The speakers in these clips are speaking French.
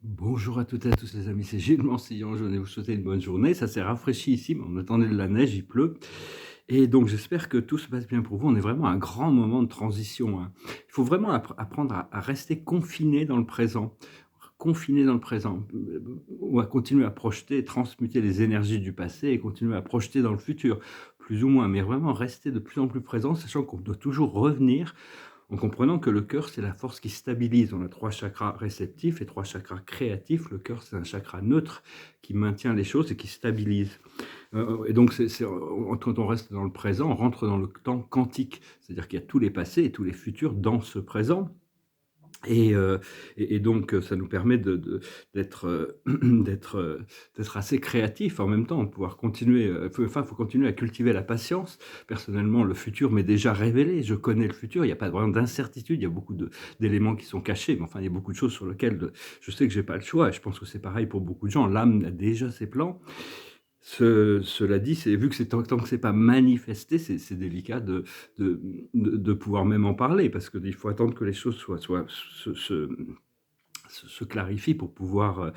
Bonjour à toutes et à tous les amis, c'est Gilles Mansillon, je venais vous souhaiter une bonne journée. Ça s'est rafraîchi ici, mais on attendait de la neige, il pleut. Et donc j'espère que tout se passe bien pour vous. On est vraiment à un grand moment de transition, hein. Il faut vraiment apprendre à rester confiné dans le présent. Confiné dans le présent, ou à continuer à projeter, transmuter les énergies du passé et continuer à projeter dans le futur, plus ou moins, mais vraiment rester de plus en plus présent, sachant qu'on doit toujours revenir en comprenant que le cœur, c'est la force qui stabilise. On a 3 chakras réceptifs et 3 chakras créatifs. Le cœur, c'est un chakra neutre qui maintient les choses et qui stabilise. Et donc quand on reste dans le présent, on rentre dans le temps quantique. C'est-à-dire qu'il y a tous les passés et tous les futurs dans ce présent. Et donc ça nous permet d'être, d'être assez créatif en même temps, de pouvoir continuer, faut continuer à cultiver la patience. Personnellement, le futur m'est déjà révélé, je connais le futur, il y a pas vraiment d'incertitude, il y a beaucoup d'éléments qui sont cachés, mais enfin, il y a beaucoup de choses sur lesquelles je sais que j'ai pas le choix et je pense que c'est pareil pour beaucoup de gens. L'âme a déjà ses plans. Cela dit, c'est vu que c'est tant que c'est pas manifesté, c'est délicat de pouvoir même en parler parce qu'il faut attendre que les choses se clarifient pour pouvoir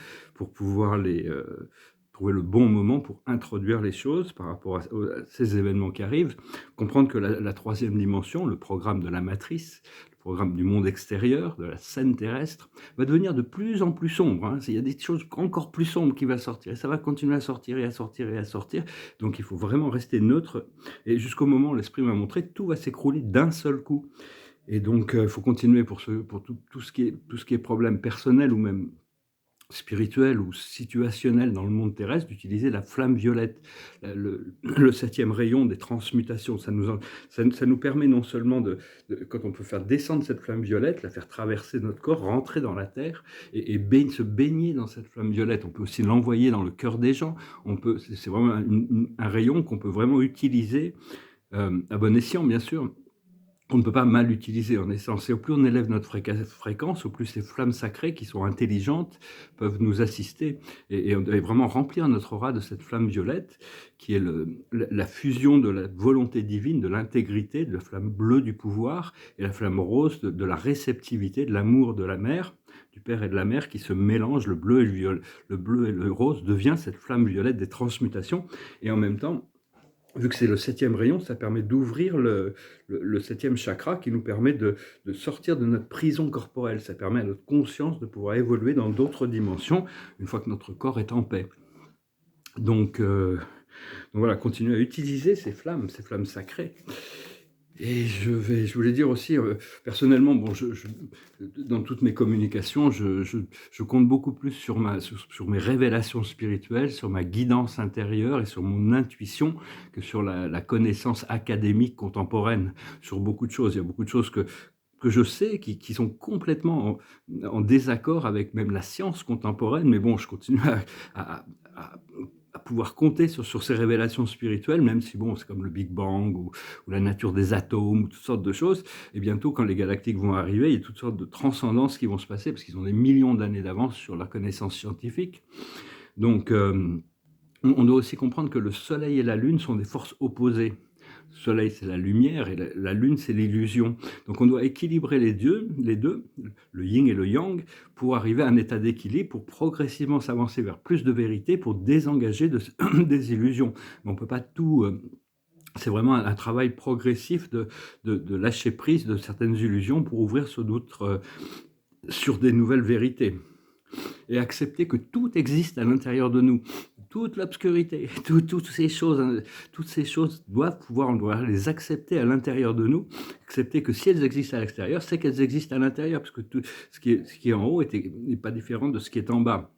trouver le bon moment pour introduire les choses par rapport à ces événements qui arrivent. Comprendre que la troisième dimension, le programme de la matrice, le programme du monde extérieur, de la scène terrestre, va devenir de plus en plus sombre, hein. Il y a des choses encore plus sombres qui vont sortir, et ça va continuer à sortir et à sortir et à sortir. Donc il faut vraiment rester neutre, et jusqu'au moment où l'esprit m'a montré, tout va s'écrouler d'un seul coup. Et donc, il faut continuer pour tout ce qui est problème personnel ou même spirituel ou situationnel dans le monde terrestre, d'utiliser la flamme violette, le 7e rayon des transmutations. Ça nous permet non seulement quand on peut faire descendre cette flamme violette, la faire traverser notre corps, rentrer dans la terre et se baigner dans cette flamme violette. On peut aussi l'envoyer dans le cœur des gens. C'est vraiment un rayon qu'on peut vraiment utiliser à bon escient, bien sûr. On ne peut pas mal l'utiliser en essence. Et au plus on élève notre fréquence, au plus ces flammes sacrées qui sont intelligentes peuvent nous assister. Et on doit vraiment remplir notre aura de cette flamme violette qui est la fusion de la volonté divine, de l'intégrité, de la flamme bleue du pouvoir et la flamme rose de la réceptivité, de l'amour de la mère, du père et de la mère qui se mélangent. Le bleu et le bleu et le rose devient cette flamme violette des transmutations. Et en même temps, vu que c'est le 7e rayon, ça permet d'ouvrir le 7e chakra qui nous permet de sortir de notre prison corporelle. Ça permet à notre conscience de pouvoir évoluer dans d'autres dimensions une fois que notre corps est en paix. Donc voilà, continuer à utiliser ces flammes sacrées. Et je voulais dire aussi, personnellement, bon, dans toutes mes communications, je compte beaucoup plus sur mes révélations spirituelles, sur ma guidance intérieure et sur mon intuition que sur la connaissance académique contemporaine, sur beaucoup de choses. Il y a beaucoup de choses que je sais qui sont complètement en désaccord avec même la science contemporaine, mais bon, je continue à, à- à pouvoir compter sur ces révélations spirituelles, même si bon, c'est comme le Big Bang ou la nature des atomes, ou toutes sortes de choses. Et bientôt, quand les galactiques vont arriver, il y a toutes sortes de transcendances qui vont se passer parce qu'ils ont des millions d'années d'avance sur la connaissance scientifique. Donc, on doit aussi comprendre que le Soleil et la Lune sont des forces opposées. Le Soleil, c'est la lumière, et la Lune, c'est l'illusion. Donc on doit équilibrer les deux, le yin et le yang, pour arriver à un état d'équilibre, pour progressivement s'avancer vers plus de vérité, pour désengager des illusions. Mais on ne peut pas tout... c'est vraiment un travail progressif de lâcher prise de certaines illusions pour ouvrir sur des nouvelles vérités et accepter que tout existe à l'intérieur de nous. Toute l'obscurité, toutes ces choses on doit les accepter à l'intérieur de nous, accepter que si elles existent à l'extérieur, c'est qu'elles existent à l'intérieur, parce que tout ce qui est en haut n'est pas différent de ce qui est en bas.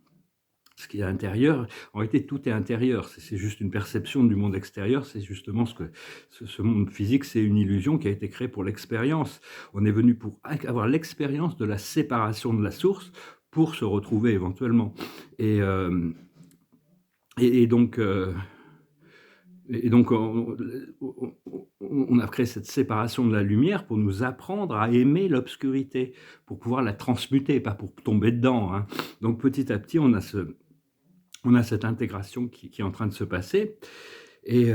Ce qui est intérieur, en réalité, tout est intérieur. C'est juste une perception du monde extérieur. C'est justement ce monde physique, c'est une illusion qui a été créée pour l'expérience. On est venu pour avoir l'expérience de la séparation de la source pour se retrouver éventuellement. Et, euh, et donc, on a créé cette séparation de la lumière pour nous apprendre à aimer l'obscurité, pour pouvoir la transmuter, pas pour tomber dedans, hein. Donc petit à petit, on a cette intégration qui est en train de se passer. Et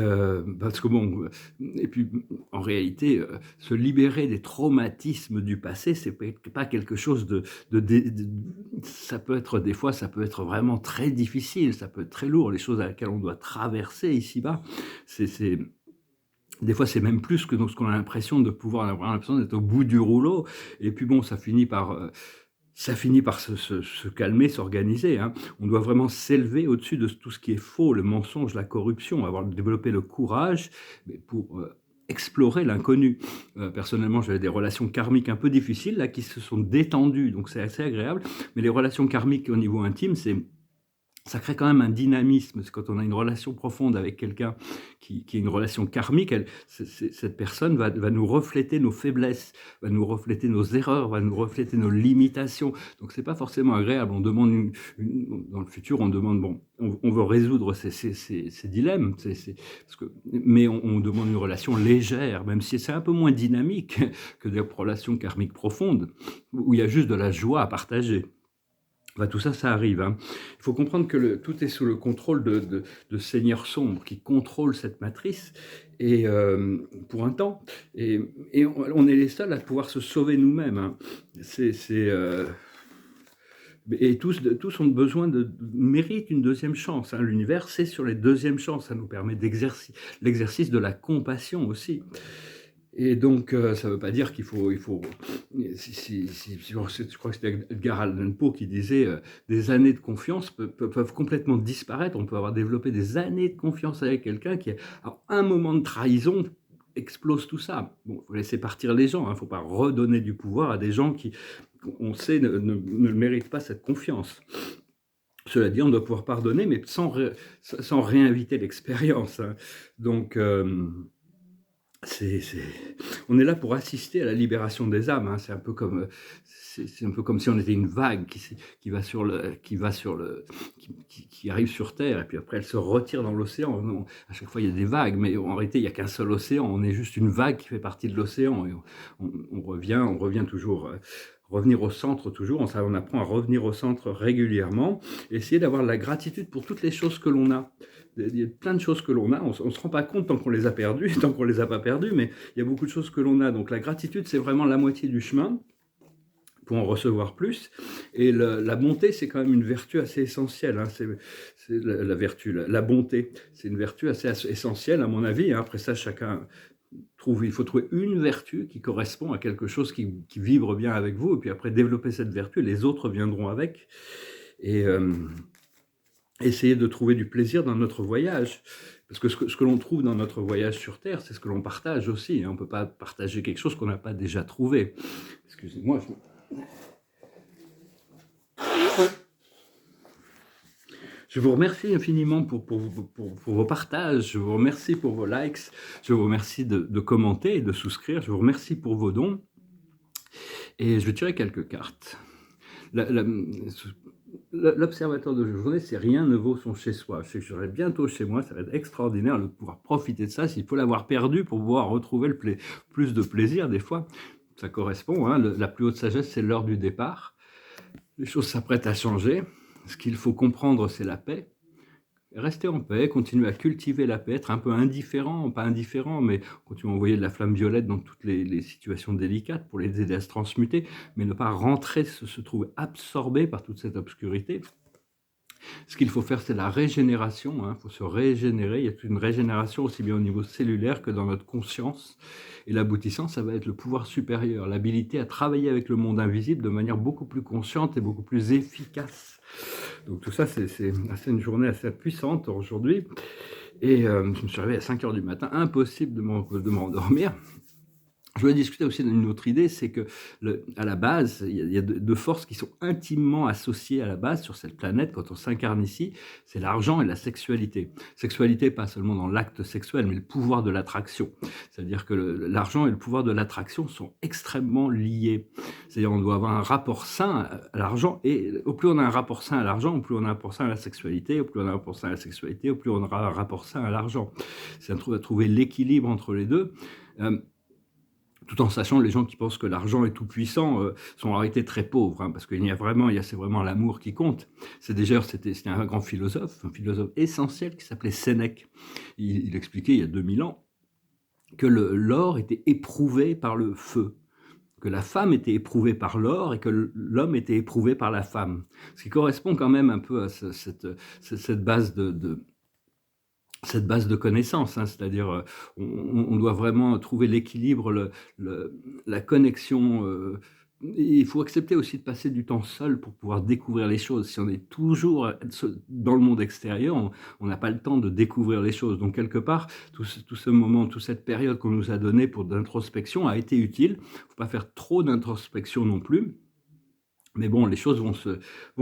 parce que bon, et puis en réalité, se libérer des traumatismes du passé, c'est pas quelque chose de ça peut être des fois, ça peut être vraiment très difficile, ça peut être très lourd, les choses à laquelle on doit traverser ici-bas. C'est des fois, c'est même plus que ce qu'on a l'impression de pouvoir avoir l'impression d'être au bout du rouleau et puis bon, ça finit par se calmer, s'organiser, hein. On doit vraiment s'élever au-dessus de tout ce qui est faux, le mensonge, la corruption, développer le courage, mais pour explorer l'inconnu. Personnellement, j'avais des relations karmiques un peu difficiles là qui se sont détendues, donc c'est assez agréable. Mais les relations karmiques au niveau intime, ça crée quand même un dynamisme. C'est quand on a une relation profonde avec quelqu'un qui est une relation karmique, cette personne va nous refléter nos faiblesses, va nous refléter nos erreurs, va nous refléter nos limitations. Donc c'est pas forcément agréable. On demande dans le futur, on demande, bon, on veut résoudre ces dilemmes, mais on demande une relation légère, même si c'est un peu moins dynamique que des relations karmiques profondes, où il y a juste de la joie à partager. Bah, tout ça, ça arrive, hein. Il faut comprendre que tout est sous le contrôle de seigneurs sombres qui contrôlent cette matrice et pour un temps. Et on est les seuls à pouvoir se sauver nous-mêmes, hein. Et tous ont besoin méritent une deuxième chance, hein. L'univers, c'est sur les deuxièmes chances. Ça nous permet l'exercice de la compassion aussi. Et donc, ça ne veut pas dire je crois que c'était Edgar Allan Poe qui disait des années de confiance peuvent complètement disparaître. On peut avoir développé des années de confiance avec quelqu'un qui, à un moment de trahison, explose tout ça. Bon, il faut laisser partir les gens, hein. Il ne faut pas redonner du pouvoir à des gens qui, on sait, ne méritent pas cette confiance. Cela dit, on doit pouvoir pardonner, mais sans réinviter l'expérience, hein. Donc, on est là pour assister à la libération des âmes, hein. C'est un peu comme si on était une vague qui arrive sur Terre et puis après elle se retire dans l'océan. À chaque fois il y a des vagues, mais en réalité il n'y a qu'un seul océan. On est juste une vague qui fait partie de l'océan et on revient toujours. Revenir au centre toujours, on apprend à revenir au centre régulièrement, essayer d'avoir la gratitude pour toutes les choses que l'on a. Il y a plein de choses que l'on a, on ne se rend pas compte tant qu'on les a perdues, tant qu'on ne les a pas perdues, mais il y a beaucoup de choses que l'on a. Donc la gratitude, c'est vraiment la moitié du chemin pour en recevoir plus. Et la bonté, c'est quand même une vertu assez essentielle, hein. C'est la vertu, la bonté, c'est une vertu assez essentielle à mon avis, hein. Après ça, il faut trouver une vertu qui correspond à quelque chose qui vibre bien avec vous, et puis après développer cette vertu, les autres viendront avec. Et essayer de trouver du plaisir dans notre voyage. Parce que ce que l'on trouve dans notre voyage sur Terre, c'est ce que l'on partage aussi, hein. On ne peut pas partager quelque chose qu'on n'a pas déjà trouvé. Excusez-moi. Je vous remercie infiniment pour vos partages, je vous remercie pour vos likes, je vous remercie de commenter et de souscrire, je vous remercie pour vos dons. Et je vais tirer quelques cartes. L'observateur de journée, c'est rien ne vaut son chez-soi. Je sais que je serai bientôt chez moi, ça va être extraordinaire de pouvoir profiter de ça. S'il faut l'avoir perdu pour pouvoir retrouver plus de plaisir, des fois, ça correspond, hein. La plus haute sagesse, c'est l'heure du départ. Les choses s'apprêtent à changer. Ce qu'il faut comprendre, c'est la paix. Rester en paix, continuer à cultiver la paix, être un peu indifférent, pas indifférent, mais continuer à envoyer de la flamme violette dans toutes les situations délicates pour les aider à se transmuter, mais ne pas rentrer, se trouver absorbé par toute cette obscurité. Ce qu'il faut faire, c'est la régénération, hein. Il faut se régénérer. Il y a toute une régénération aussi bien au niveau cellulaire que dans notre conscience. Et l'aboutissant, ça va être le pouvoir supérieur, l'habilité à travailler avec le monde invisible de manière beaucoup plus consciente et beaucoup plus efficace. Donc tout ça, c'est une journée assez puissante aujourd'hui. Et je me suis réveillé à 5 heures du matin, impossible de m'endormir. Je voulais discuter aussi d'une autre idée, c'est que à la base, il y a deux forces qui sont intimement associées à la base sur cette planète quand on s'incarne ici, c'est l'argent et la sexualité. Sexualité, pas seulement dans l'acte sexuel, mais le pouvoir de l'attraction. C'est-à-dire que l'argent et le pouvoir de l'attraction sont extrêmement liés. C'est-à-dire on doit avoir un rapport sain à l'argent, et au plus on a un rapport sain à l'argent, au plus on a un rapport sain à la sexualité, au plus on a un rapport sain à la sexualité, au plus on aura un rapport sain à l'argent. C'est à trouver l'équilibre entre les deux. tout en sachant les gens qui pensent que l'argent est tout puissant sont en réalité très pauvres, hein, parce qu'il y a vraiment, c'est vraiment l'amour qui compte. C'était un grand philosophe, un philosophe essentiel qui s'appelait Sénèque. Il expliquait il y a 2000 ans que l'or était éprouvé par le feu, que la femme était éprouvée par l'or et que l'homme était éprouvé par la femme. Ce qui correspond quand même un peu à cette base cette base de connaissances, hein, c'est-à-dire on doit vraiment trouver l'équilibre, la connexion. Et il faut accepter aussi de passer du temps seul pour pouvoir découvrir les choses. Si on est toujours dans le monde extérieur, on n'a pas le temps de découvrir les choses. Donc quelque part, tout ce moment, toute cette période qu'on nous a donnée pour d'introspection a été utile. Il ne faut pas faire trop d'introspection non plus. Mais bon, les choses vont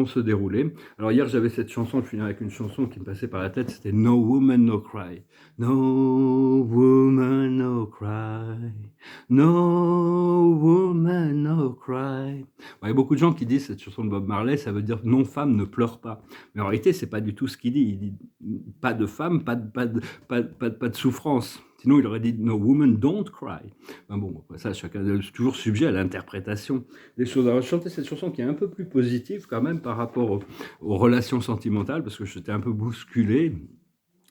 se dérouler. Alors hier, j'avais cette chanson, je finis avec une chanson qui me passait par la tête, c'était No Woman, No Cry. No woman, no cry. No woman, no cry. Bon, il y a beaucoup de gens qui disent cette chanson de Bob Marley, ça veut dire non femme, ne pleure pas. Mais en réalité, c'est pas du tout ce qu'il dit. Il dit pas de femme, pas de souffrance. Sinon, il aurait dit No woman, don't cry. Ben bon, après ça, chacun est toujours sujet à l'interprétation des choses. Alors, je chantais cette chanson qui est un peu plus positive quand même par rapport aux relations sentimentales, parce que j'étais un peu bousculé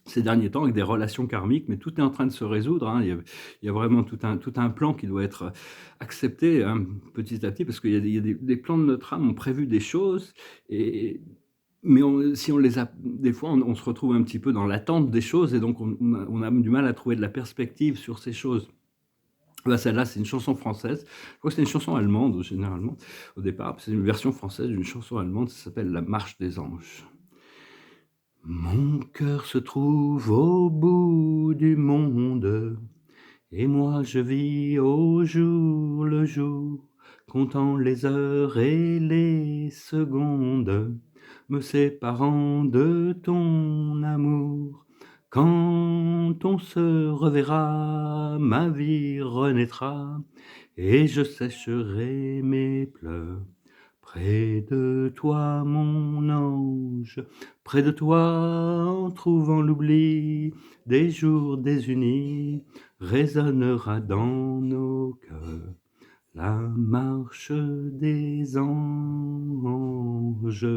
ces derniers temps avec des relations karmiques, mais tout est en train de se résoudre. Hein. Il y a vraiment tout un plan qui doit être accepté, hein, petit à petit, parce qu'il y a des plans de notre âme ont prévu des choses, mais si on les a, des fois, on se retrouve un petit peu dans l'attente des choses, et donc on a du mal à trouver de la perspective sur ces choses. Bah, celle-là, c'est une chanson française. Je crois que c'est une chanson allemande, généralement, au départ. C'est une version française d'une chanson allemande, ça s'appelle La Marche des Anges. Mon cœur se trouve au bout du monde, et moi je vis au jour le jour, comptant les heures et les secondes, me séparant de ton amour. Quand on se reverra, ma vie renaîtra, et je sécherai mes pleurs. Près de toi, mon ange, près de toi, en trouvant l'oubli des jours désunis, résonnera dans nos cœurs la marche des anges.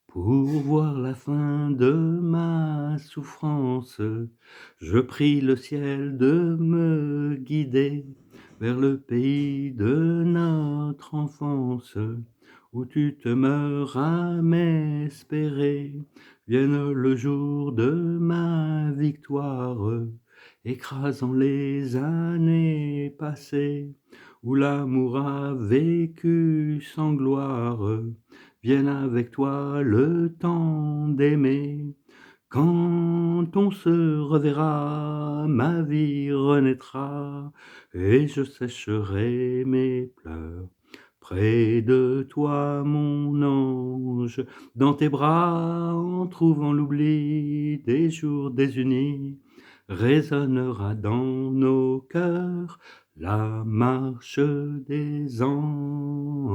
Pour voir la fin de ma souffrance, je prie le ciel de me guider vers le pays de notre enfance, où tu te meurs à m'espérer. Vienne le jour de ma victoire, écrasant les années passées, où l'amour a vécu sans gloire. Vienne avec toi le temps d'aimer. Quand on se reverra, ma vie renaîtra, et je sécherai mes pleurs. Près de toi, mon ange, dans tes bras, en trouvant l'oubli des jours désunis, résonnera dans nos cœurs la marche des anges.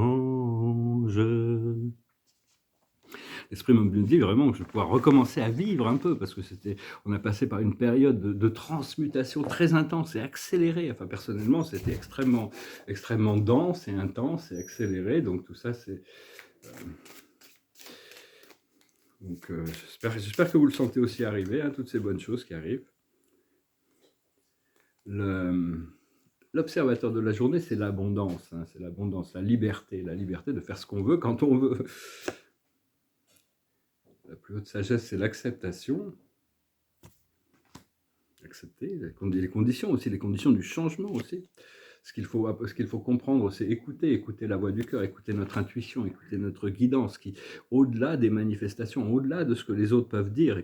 L'esprit me dit vraiment que je vais pouvoir recommencer à vivre un peu, parce que on a passé par une période de transmutation très intense et accélérée. Enfin, personnellement, c'était extrêmement dense et intense et accéléré. Donc tout ça, j'espère que vous le sentez aussi arriver, hein, toutes ces bonnes choses qui arrivent. L'observateur de la journée, c'est l'abondance, hein, c'est l'abondance, la liberté de faire ce qu'on veut quand on veut. La plus haute sagesse, c'est l'acceptation. Accepter les conditions aussi, les conditions du changement aussi. Ce qu'il faut comprendre, c'est écouter la voix du cœur, écouter notre intuition, écouter notre guidance, qui, au-delà des manifestations, au-delà de ce que les autres peuvent dire,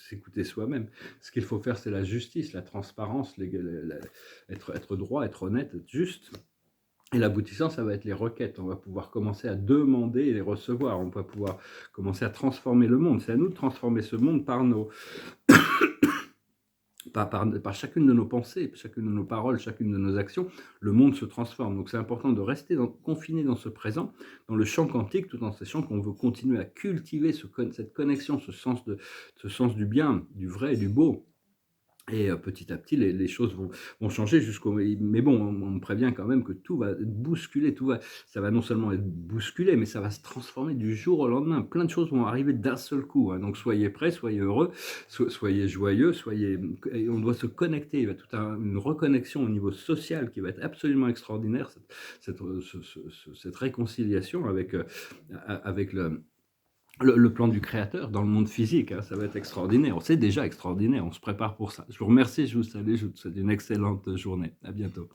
s'écouter soi-même. Ce qu'il faut faire, c'est la justice, la transparence, être droit, être honnête, être juste. Et l'aboutissant, ça va être les requêtes. On va pouvoir commencer à demander et les recevoir. On va pouvoir commencer à transformer le monde. C'est à nous de transformer ce monde par chacune de nos pensées, chacune de nos paroles, chacune de nos actions. Le monde se transforme. Donc c'est important de rester confiné dans ce présent, dans le champ quantique, tout en sachant qu'on veut continuer à cultiver cette connexion, ce sens du bien, du vrai et du beau, Et petit à petit, les choses vont changer jusqu'au mais bon, on me prévient quand même que tout va être bousculé, tout va ça va non seulement être bousculé, mais ça va se transformer du jour au lendemain. Plein de choses vont arriver d'un seul coup, hein, donc soyez prêts, soyez heureux, soyez joyeux, soyez et on doit se connecter. Il y a toute une reconnexion au niveau social qui va être absolument extraordinaire, cette réconciliation avec le plan du créateur dans le monde physique, hein, ça va être extraordinaire. C'est déjà extraordinaire, on se prépare pour ça. Je vous remercie, je vous salue, je vous souhaite une excellente journée. À bientôt.